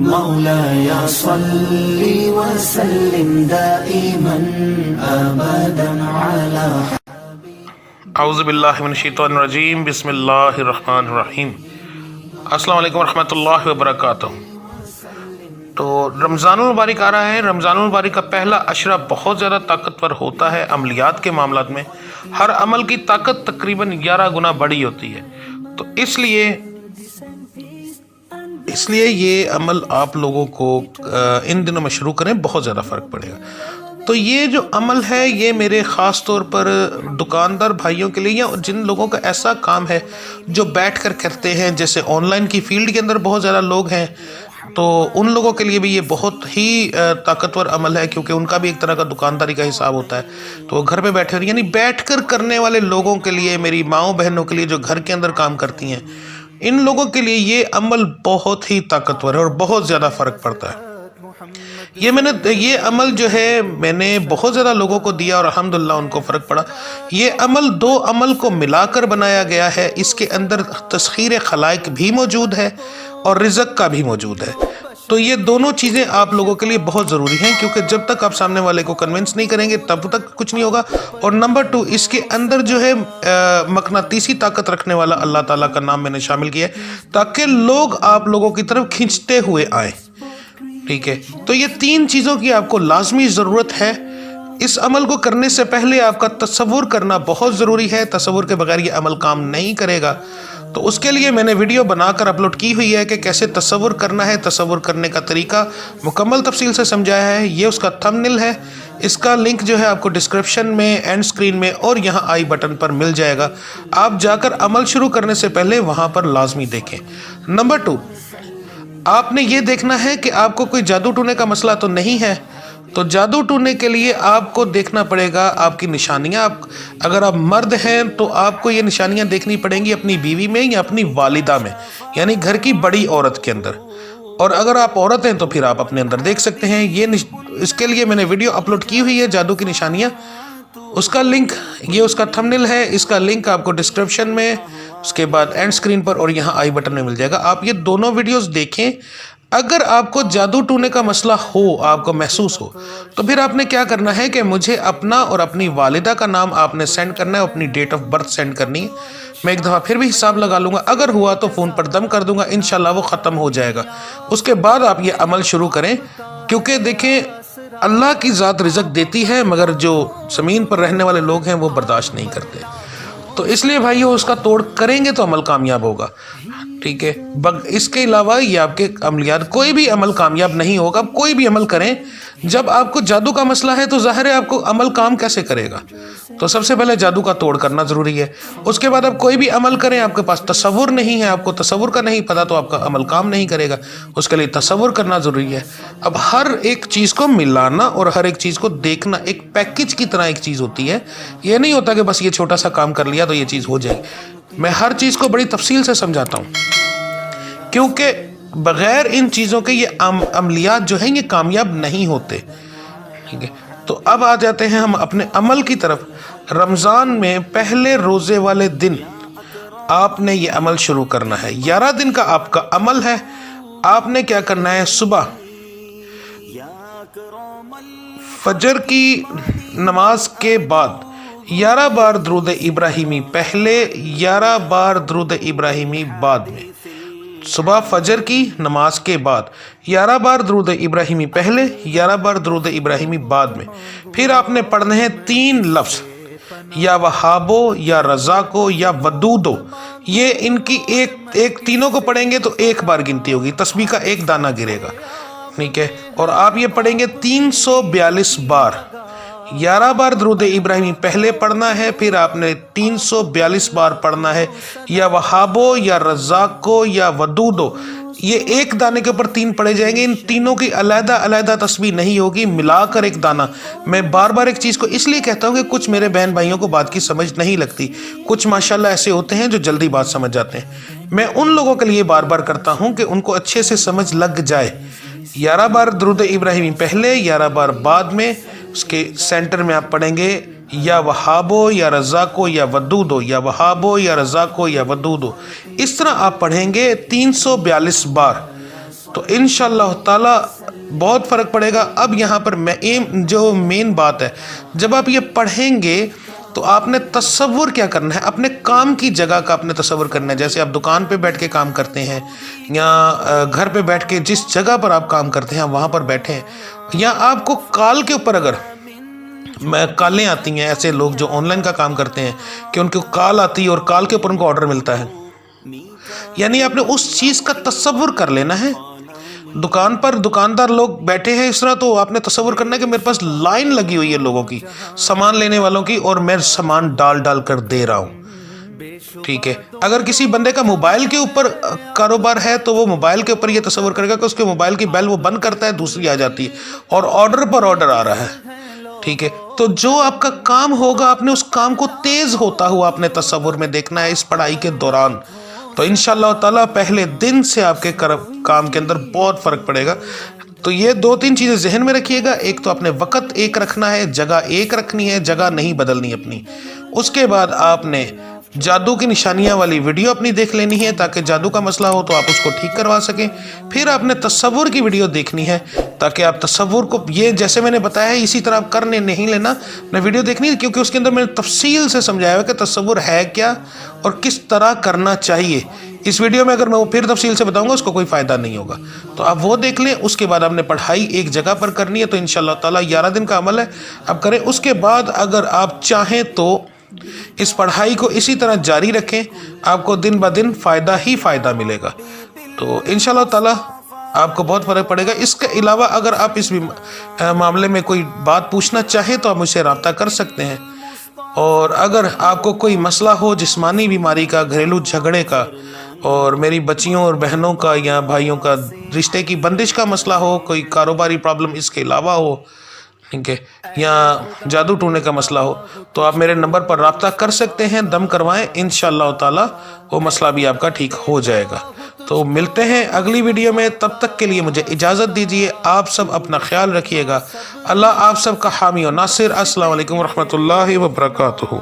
مولاي صل وسلم دائما ابدا على اعوذ باللہ من الشیطان الرجیم، بسم اللہ الرحمن الرحیم۔ السلام علیکم ورحمۃ اللہ وبرکاتہ۔ تو رمضان المبارک آ رہا ہے۔ رمضان المبارک کا پہلا عشرہ بہت زیادہ طاقتور ہوتا ہے عملیات کے معاملات میں۔ ہر عمل کی طاقت تقریباً 11 گنا بڑی ہوتی ہے، تو اس لیے یہ عمل آپ لوگوں کو ان دنوں میں شروع کریں، بہت زیادہ فرق پڑے گا۔ تو یہ جو عمل ہے یہ میرے خاص طور پر دکاندار بھائیوں کے لیے، یا جن لوگوں کا ایسا کام ہے جو بیٹھ کر کرتے ہیں، جیسے آن لائن کی فیلڈ کے اندر بہت زیادہ لوگ ہیں، تو ان لوگوں کے لیے بھی یہ بہت ہی طاقتور عمل ہے، کیونکہ ان کا بھی ایک طرح کا دکانداری کا حساب ہوتا ہے۔ تو وہ گھر پہ بیٹھے ہوئے، یعنی بیٹھ کر کرنے والے لوگوں کے لیے، میری ماؤں بہنوں کے لیے جو گھر کے اندر کام کرتی ہیں، ان لوگوں کے لیے یہ عمل بہت ہی طاقتور ہے اور بہت زیادہ فرق پڑتا ہے۔ یہ عمل جو ہے میں نے بہت زیادہ لوگوں کو دیا اور الحمدللہ ان کو فرق پڑا۔ یہ عمل دو عمل کو ملا کر بنایا گیا ہے۔ اس کے اندر تسخیر خلائق بھی موجود ہے اور رزق کا بھی موجود ہے۔ تو یہ دونوں چیزیں آپ لوگوں کے لیے بہت ضروری ہیں، کیونکہ جب تک آپ سامنے والے کو کنونس نہیں کریں گے تب تک کچھ نہیں ہوگا۔ اور نمبر 2، اس کے اندر جو ہے مقناطیسی طاقت رکھنے والا اللہ تعالیٰ کا نام میں نے شامل کیا ہے، تاکہ لوگ آپ لوگوں کی طرف کھنچتے ہوئے آئیں۔ ٹھیک ہے، تو یہ 3 چیزوں کی آپ کو لازمی ضرورت ہے۔ اس عمل کو کرنے سے پہلے آپ کا تصور کرنا بہت ضروری ہے۔ تصور کے بغیر یہ عمل کام نہیں کرے گا۔ تو اس کے لیے میں نے ویڈیو بنا کر اپلوڈ کی ہوئی ہے کہ کیسے تصور کرنا ہے۔ تصور کرنے کا طریقہ مکمل تفصیل سے سمجھایا ہے۔ یہ اس کا تھمبنیل ہے۔ اس کا لنک جو ہے آپ کو ڈسکرپشن میں، اینڈ سکرین میں اور یہاں آئی بٹن پر مل جائے گا۔ آپ جا کر عمل شروع کرنے سے پہلے وہاں پر لازمی دیکھیں۔ نمبر 2، آپ نے یہ دیکھنا ہے کہ آپ کو کوئی جادو ٹونے کا مسئلہ تو نہیں ہے۔ تو جادو ٹونے کے لیے آپ کو دیکھنا پڑے گا آپ کی نشانیاں۔ اگر آپ مرد ہیں تو آپ کو یہ نشانیاں دیکھنی پڑیں گی اپنی بیوی میں یا اپنی والدہ میں، یعنی گھر کی بڑی عورت کے اندر۔ اور اگر آپ عورت ہیں تو پھر آپ اپنے اندر دیکھ سکتے ہیں۔ اس کے لیے میں نے ویڈیو اپلوڈ کی ہوئی ہے، جادو کی نشانیاں۔ اس کا لنک، یہ اس کا تھمبنیل ہے۔ اس کا لنک آپ کو ڈسکرپشن میں، اس کے بعد اینڈ سکرین پر اور یہاں آئی بٹن میں مل جائے گا۔ آپ یہ دونوں ویڈیوز دیکھیں۔ اگر آپ کو جادو ٹونے کا مسئلہ ہو، آپ کو محسوس ہو، تو پھر آپ نے کیا کرنا ہے کہ مجھے اپنا اور اپنی والدہ کا نام آپ نے سینڈ کرنا ہے، اپنی ڈیٹ آف برتھ سینڈ کرنی ہے۔ میں ایک دفعہ پھر بھی حساب لگا لوں گا، اگر ہوا تو فون پر دم کر دوں گا، انشاءاللہ وہ ختم ہو جائے گا۔ اس کے بعد آپ یہ عمل شروع کریں، کیونکہ دیکھیں اللہ کی ذات رزق دیتی ہے، مگر جو زمین پر رہنے والے لوگ ہیں وہ برداشت نہیں کرتے۔ تو اس لیے بھائیو اس کا توڑ کریں گے تو عمل کامیاب ہوگا۔ ٹھیک ہے، اس کے علاوہ یہ آپ کے عملیات، کوئی بھی عمل کامیاب نہیں ہوگا۔ کوئی بھی عمل کریں، جب آپ کو جادو کا مسئلہ ہے تو ظاہر ہے آپ کو عمل کام کیسے کرے گا؟ تو سب سے پہلے جادو کا توڑ کرنا ضروری ہے۔ اس کے بعد آپ کوئی بھی عمل کریں، آپ کے پاس تصور نہیں ہے، آپ کو تصور کا نہیں پتا، تو آپ کا عمل کام نہیں کرے گا۔ اس کے لیے تصور کرنا ضروری ہے۔ اب ہر ایک چیز کو ملانا اور ہر ایک چیز کو دیکھنا ایک پیکج کی طرح ایک چیز ہوتی ہے۔ یہ نہیں ہوتا کہ بس یہ چھوٹا سا کام کر لیا تو یہ چیز ہو جائے گی۔ میں ہر چیز کو بڑی تفصیل سے سمجھاتا ہوں، کیونکہ بغیر ان چیزوں کے یہ عملیات جو ہیں یہ کامیاب نہیں ہوتے۔ ٹھیک ہے، تو اب آ جاتے ہیں ہم اپنے عمل کی طرف۔ رمضان میں پہلے روزے والے دن آپ نے یہ عمل شروع کرنا ہے۔ 11 دن کا آپ کا عمل ہے۔ آپ نے کیا کرنا ہے؟ صبح فجر کی نماز کے بعد 11 بار درود ابراہیمی پہلے، 11 بار درود ابراہیمی بعد میں۔ صبح فجر کی نماز کے بعد 11 بار درود ابراہیمی پہلے، 11 بار درود ابراہیمی بعد میں۔ پھر آپ نے پڑھنے ہیں 3 لفظ، یا وہابو، یا رزاقو، یا ودودو۔ یہ ان کی ایک تینوں کو پڑھیں گے تو 1 بار گنتی ہوگی، تسبیح کا 1 دانہ گرے گا۔ ٹھیک ہے، اور آپ یہ پڑھیں گے 342 بار۔ 11 بار درود ابراہیمی پہلے پڑھنا ہے، پھر آپ نے 342 بار پڑھنا ہے، یا وہابو، یا رزاقو، یا ودودو۔ یہ 1 دانے کے اوپر 3 پڑھے جائیں گے۔ ان تینوں کی علیحدہ علیحدہ تسبیح نہیں ہوگی، ملا کر 1 دانہ۔ میں بار بار ایک چیز کو اس لیے کہتا ہوں کہ کچھ میرے بہن بھائیوں کو بات کی سمجھ نہیں لگتی۔ کچھ ماشاءاللہ ایسے ہوتے ہیں جو جلدی بات سمجھ جاتے ہیں۔ میں ان لوگوں کے لیے بار بار کرتا ہوں کہ ان کو اچھے سے سمجھ لگ جائے۔ 11 بار درود ابراہیمی پہلے، 11 بار بعد میں۔ اس کے سینٹر میں آپ پڑھیں گے یا وہابو، یا رزاقو، یا ودودو، یا وہابو، یا رزاقو، یا ودودو۔ اس طرح آپ پڑھیں گے 342 بار۔ تو انشاءاللہ تعالی بہت فرق پڑے گا۔ اب یہاں پر جو مین بات ہے، جب آپ یہ پڑھیں گے تو آپ نے تصور کیا کرنا ہے، اپنے کام کی جگہ کا اپنے تصور کرنا ہے۔ جیسے آپ دکان پہ بیٹھ کے کام کرتے ہیں، یا گھر پہ بیٹھ کے جس جگہ پر آپ کام کرتے ہیں وہاں پر بیٹھے ہیں، یا آپ کو کال کے اوپر اگر کالیں آتی ہیں، ایسے لوگ جو آن لائن کا کام کرتے ہیں کہ ان کو کال آتی ہے اور کال کے اوپر ان کو آرڈر ملتا ہے، یعنی آپ نے اس چیز کا تصور کر لینا ہے۔ دکان پر دکاندار لوگ بیٹھے ہیں اس طرح، تو آپ نے تصور کرنا ہے کہ میرے پاس لائن لگی ہوئی ہے لوگوں کی، سامان لینے والوں کی، اور میں سامان ڈال کر دے رہا ہوں۔ ٹھیک ہے، اگر کسی بندے کا موبائل کے اوپر کاروبار ہے تو وہ موبائل کے اوپر یہ تصور کرے گا کہ اس کے موبائل کی بیل وہ بند کرتا ہے، دوسری آ جاتی ہے اور آرڈر پر آرڈر آ رہا ہے۔ ٹھیک ہے، تو جو آپ کا کام ہوگا آپ نے اس کام کو تیز ہوتا ہوا اپنے تصور میں دیکھنا ہے اس پڑھائی کے دوران، تو انشاءاللہ تعالیٰ پہلے دن سے آپ کے کام کے اندر بہت فرق پڑے گا۔ تو یہ 2-3 چیزیں ذہن میں رکھیے گا۔ ایک تو اپنے وقت ایک رکھنا ہے، جگہ ایک رکھنی ہے، جگہ نہیں بدلنی اپنی۔ اس کے بعد آپ نے جادو کی نشانیاں والی ویڈیو اپنی دیکھ لینی ہے تاکہ جادو کا مسئلہ ہو تو آپ اس کو ٹھیک کروا سکیں۔ پھر آپ نے تصور کی ویڈیو دیکھنی ہے تاکہ آپ تصور کو، یہ جیسے میں نے بتایا ہے اسی طرح آپ کرنے نہیں لینا، میں ویڈیو دیکھنی ہے، کیونکہ اس کے اندر میں نے تفصیل سے سمجھایا ہے کہ تصور ہے کیا اور کس طرح کرنا چاہیے۔ اس ویڈیو میں اگر میں وہ پھر تفصیل سے بتاؤں گا اس کو کوئی فائدہ نہیں ہوگا، تو آپ وہ دیکھ لیں۔ اس کے بعد آپ نے پڑھائی ایک جگہ پر کرنی ہے، تو انشاءاللہ تعالیٰ 11 دن کا عمل ہے، آپ کریں۔ اس کے بعد اگر آپ چاہیں تو اس پڑھائی کو اسی طرح جاری رکھیں، آپ کو دن بدن فائدہ ہی فائدہ ملے گا، تو انشاءاللہ تعالیٰ آپ کو بہت فرق پڑے گا۔ اس کے علاوہ اگر آپ اس معاملے میں کوئی بات پوچھنا چاہیں تو آپ مجھ سے رابطہ کر سکتے ہیں، اور اگر آپ کو کوئی مسئلہ ہو جسمانی بیماری کا، گھریلو جھگڑے کا، اور میری بچیوں اور بہنوں کا یا بھائیوں کا رشتے کی بندش کا مسئلہ ہو، کوئی کاروباری پرابلم اس کے علاوہ ہو، ٹھیک ہے، یا جادو ٹونے کا مسئلہ ہو، تو آپ میرے نمبر پر رابطہ کر سکتے ہیں، دم کروائیں، انشاءاللہ تعالی وہ مسئلہ بھی آپ کا ٹھیک ہو جائے گا۔ تو ملتے ہیں اگلی ویڈیو میں، تب تک کے لیے مجھے اجازت دیجیے۔ آپ سب اپنا خیال رکھیے گا، اللہ آپ سب کا حامی و ناصر۔ السلام علیکم ورحمۃ اللہ وبرکاتہ۔